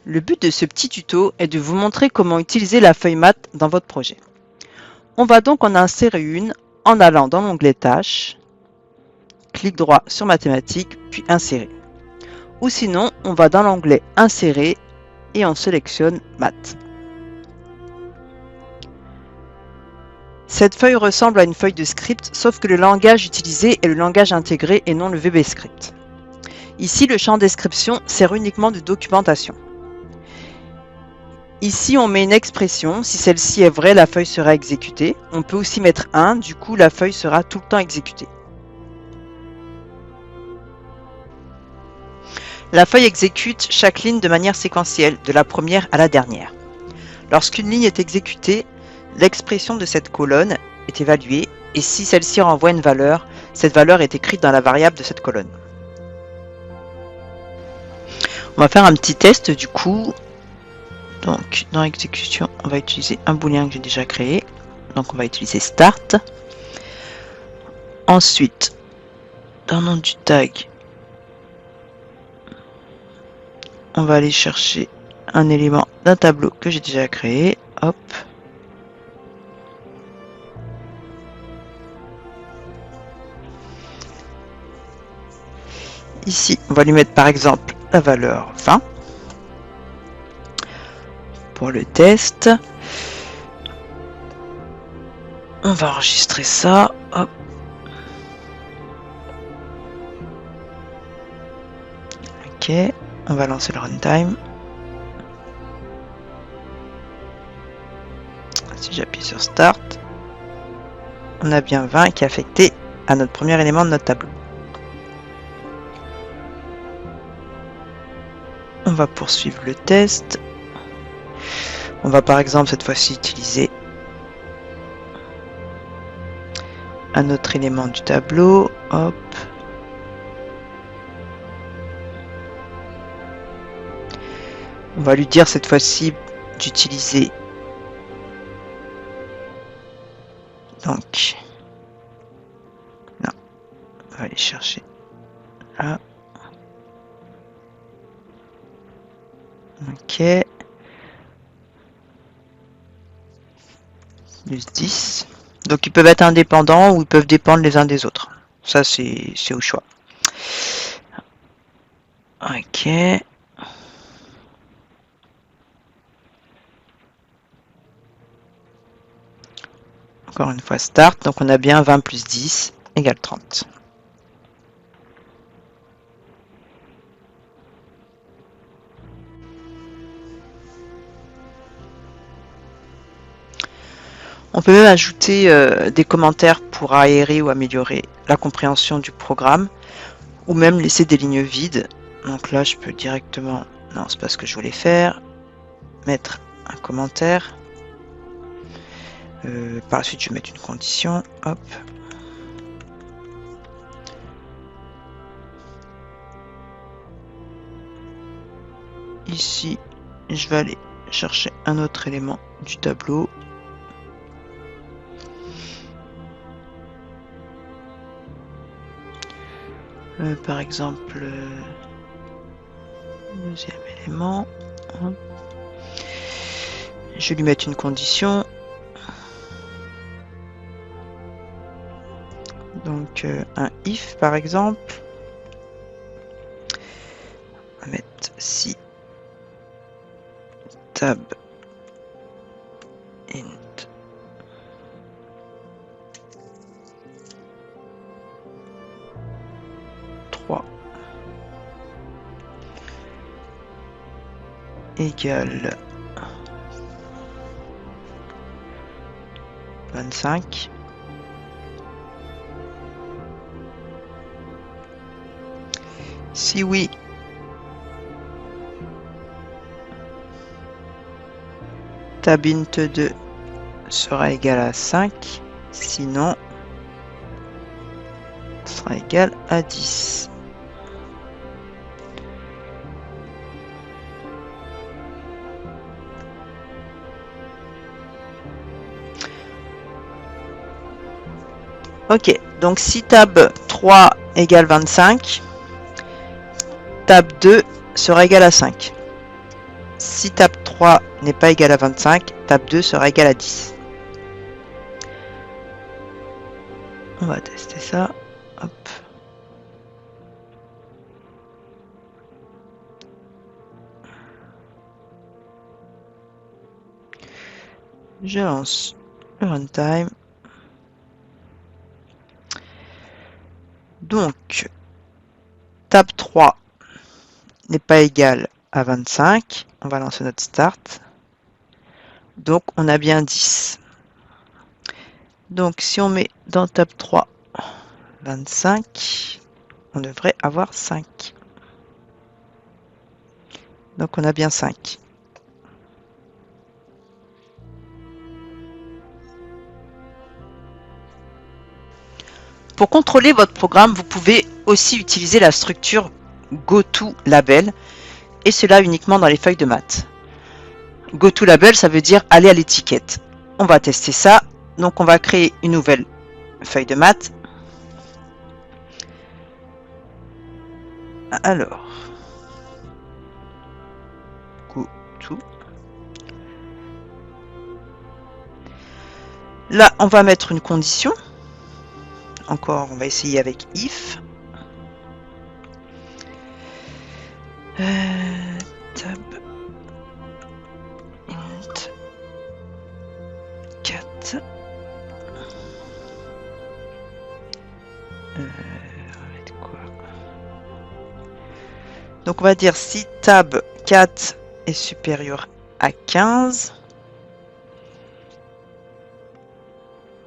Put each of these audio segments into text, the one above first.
Le but de ce petit tuto est de vous montrer comment utiliser la feuille mat dans votre projet. On va donc en insérer une en allant dans l'onglet Tâches, clic droit sur Mathématiques, puis Insérer. Ou sinon, on va dans l'onglet Insérer et on sélectionne Maths. Cette feuille ressemble à une feuille de script, sauf que le langage utilisé est le langage intégré et non le VBScript. Ici, le champ description sert uniquement de documentation. Ici, on met une expression. Si celle-ci est vraie, la feuille sera exécutée. On peut aussi mettre 1, du coup, la feuille sera tout le temps exécutée. La feuille exécute chaque ligne de manière séquentielle, de la première à la dernière. Lorsqu'une ligne est exécutée, l'expression de cette colonne est évaluée et si celle-ci renvoie une valeur, cette valeur est écrite dans la variable de cette colonne. On va faire un petit test du coup. Donc dans l'exécution, on va utiliser un booléen que j'ai déjà créé. Donc on va utiliser start. Ensuite, dans le nom du tag, on va aller chercher un élément d'un tableau que j'ai déjà créé. Hop. Ici, on va lui mettre par exemple la valeur 20. Pour le test, on va enregistrer ça. Hop. Ok, on va lancer le runtime. Si j'appuie sur Start, on a bien 20 qui est affecté à notre premier élément de notre tableau. On va poursuivre le test. On va par exemple cette fois-ci utiliser un autre élément du tableau. Hop. On va lui dire cette fois-ci d'utiliser donc non, on va aller chercher là. Ok. Plus 10. Donc ils peuvent être indépendants ou ils peuvent dépendre les uns des autres. Ça c'est au choix. Ok. Encore une fois start. Donc on a bien 20 plus 10 égale 30. On peut même ajouter des commentaires pour aérer ou améliorer la compréhension du programme ou même laisser des lignes vides. Donc là, je peux directement, non, c'est pas ce que je voulais faire, mettre un commentaire. Par la suite, je vais mettre une condition. Hop. Ici, je vais aller chercher un autre élément du tableau. Par exemple, deuxième élément. Je vais lui mettre une condition. Donc un if par exemple. On va mettre si tab int égale 25. Si oui, tab int 2 sera égal à 5, sinon sera égal à 10. Ok, donc si tab 3 égale 25, tab 2 sera égal à 5. si tab 3 n'est pas égal à 25, tab 2 sera égal à 10. On va tester ça. Hop. Je lance le runtime. Donc, tab 3 n'est pas égal à 25. On va lancer notre start. Donc, on a bien 10. Donc, si on met dans tab 3 25, on devrait avoir 5. Donc, on a bien 5. Pour contrôler votre programme, vous pouvez aussi utiliser la structure GoToLabel, et cela uniquement dans les feuilles de maths. GoToLabel, ça veut dire aller à l'étiquette. On va tester ça. Donc, on va créer une nouvelle feuille de maths. Alors, GoTo. Là, on va mettre une condition. Encore, on va essayer avec if. Tab int 4. On va mettre quoi? Donc on va dire si tab 4 est supérieur à 15.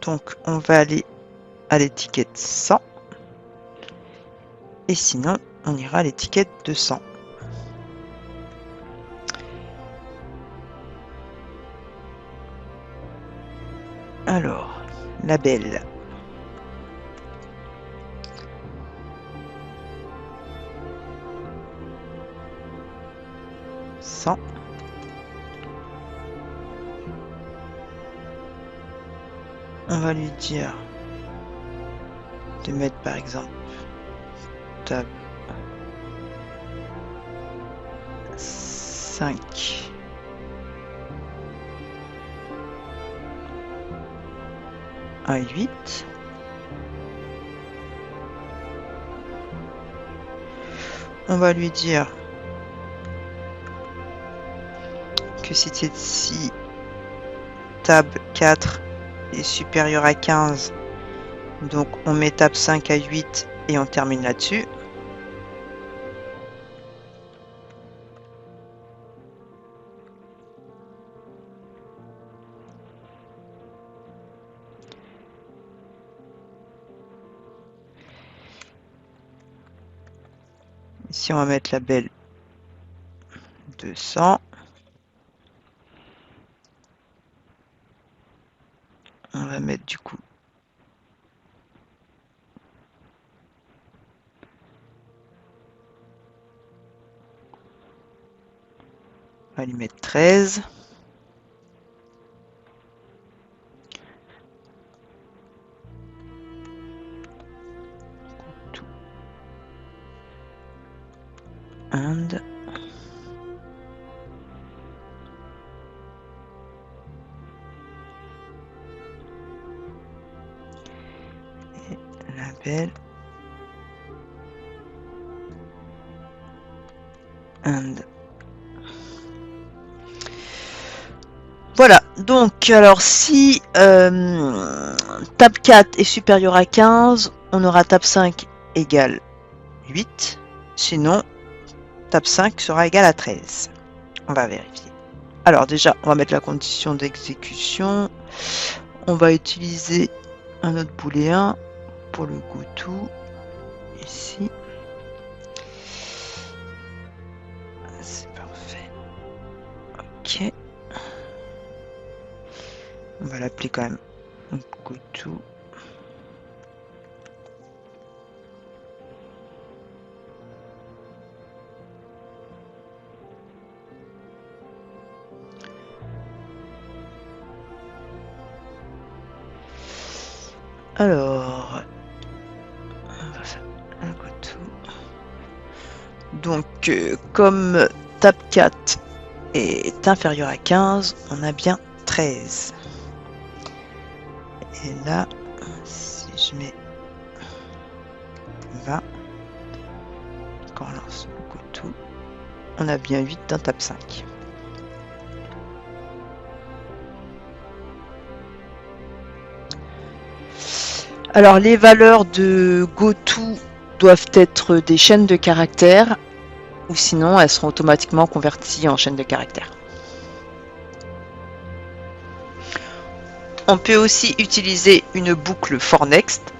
Donc on va aller à l'étiquette 100. Et sinon, on ira à l'étiquette 200. Alors, label. On va lui dire de mettre par exemple tab 5 à 8. On va lui dire que si tab 4 est supérieur à 15, donc on met tab 5 à 8 et on termine là-dessus. Ici on va mettre label 200. On va mettre du coup on va lui mettre 13. And et label and. Voilà, donc alors si tab 4 est supérieur à 15, on aura tab 5 égale 8, sinon tab 5 sera égal à 13. On va vérifier. Alors déjà, on va mettre la condition d'exécution. On va utiliser un autre booléen pour le GoTo. Ici. C'est parfait. Ok. On va l'appeler quand même GoTo. Alors, on va faire un GoTo. Donc, comme tab 4 est inférieur à 15, on a bien 13. Et là, si je mets 20, qu'on lance le GoTo, on a bien 8 dans Tab 5. Alors les valeurs de GoTo doivent être des chaînes de caractères, ou sinon elles seront automatiquement converties en chaînes de caractères. On peut aussi utiliser une boucle for next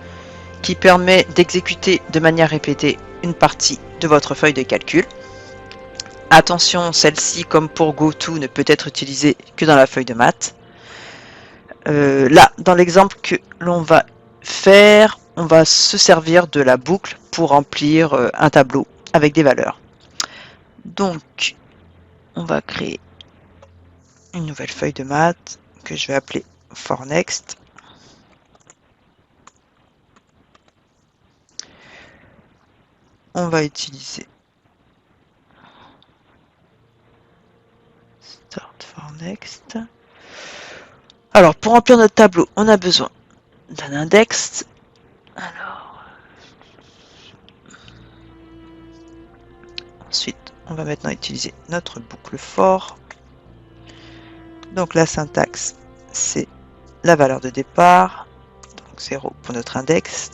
qui permet d'exécuter de manière répétée une partie de votre feuille de calcul. Attention, celle-ci, comme pour GoTo, ne peut être utilisée que dans la feuille de maths. Là, dans l'exemple que l'on va faire, on va se servir de la boucle pour remplir un tableau avec des valeurs. Donc, on va créer une nouvelle feuille de maths que je vais appeler for next. On va utiliser start for next. Alors, pour remplir notre tableau, on a besoin d'un index. Alors, ensuite, on va maintenant utiliser notre boucle for. Donc, la syntaxe, c'est la valeur de départ, donc 0 pour notre index.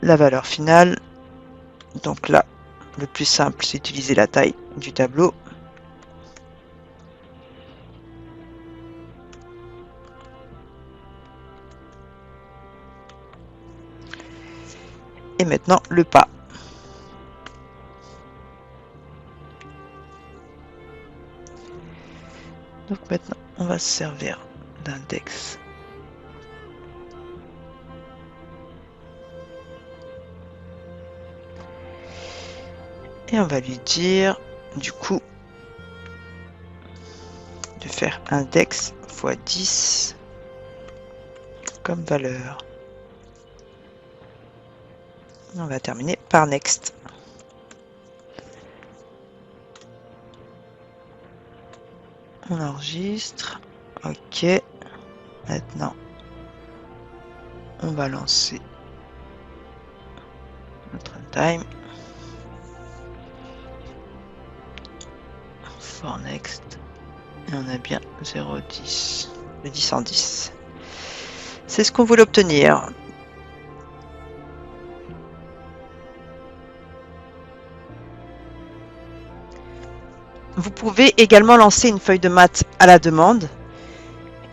La valeur finale, donc là, le plus simple, c'est utiliser la taille du tableau. Et maintenant, le pas. Donc maintenant, on va se servir d'index. Et on va lui dire, du coup, de faire index fois 10 comme valeur. On va terminer par next. On enregistre. OK. Maintenant, on va lancer notre runtime. For next. Et on a bien 0,10. Le 10 en 10. C'est ce qu'on voulait obtenir. Vous pouvez également lancer une feuille de maths à la demande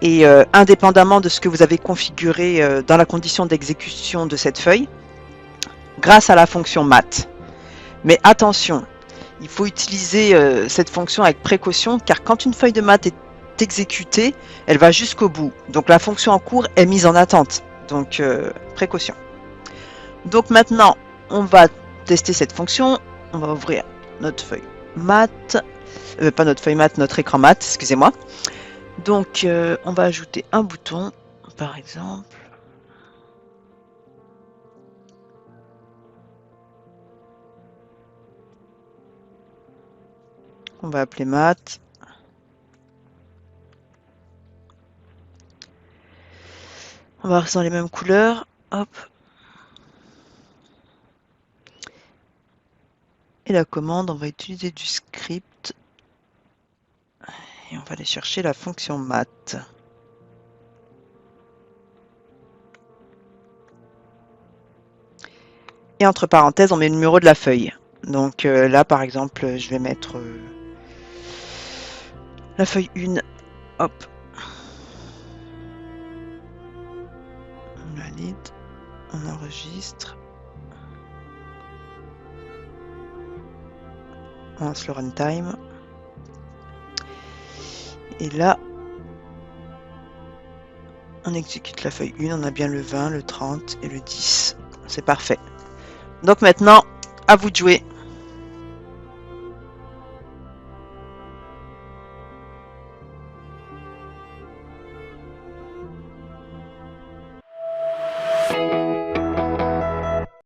et indépendamment de ce que vous avez configuré dans la condition d'exécution de cette feuille grâce à la fonction math. Mais attention, il faut utiliser cette fonction avec précaution car quand une feuille de maths est exécutée, elle va jusqu'au bout. Donc la fonction en cours est mise en attente. Donc précaution. Donc maintenant, on va tester cette fonction. On va ouvrir notre feuille maths. Pas notre feuille maths, notre écran maths, excusez-moi. Donc, on va ajouter un bouton, par exemple. On va appeler maths. On va rester dans les mêmes couleurs. Hop. Et la commande, on va utiliser du script. Et on va aller chercher la fonction math. Et entre parenthèses, on met le numéro de la feuille. Donc là, par exemple, je vais mettre la feuille 1. Hop. On valide. On enregistre. On lance le runtime. Et là, on exécute la feuille 1, on a bien le 20, le 30 et le 10. C'est parfait. Donc maintenant, à vous de jouer.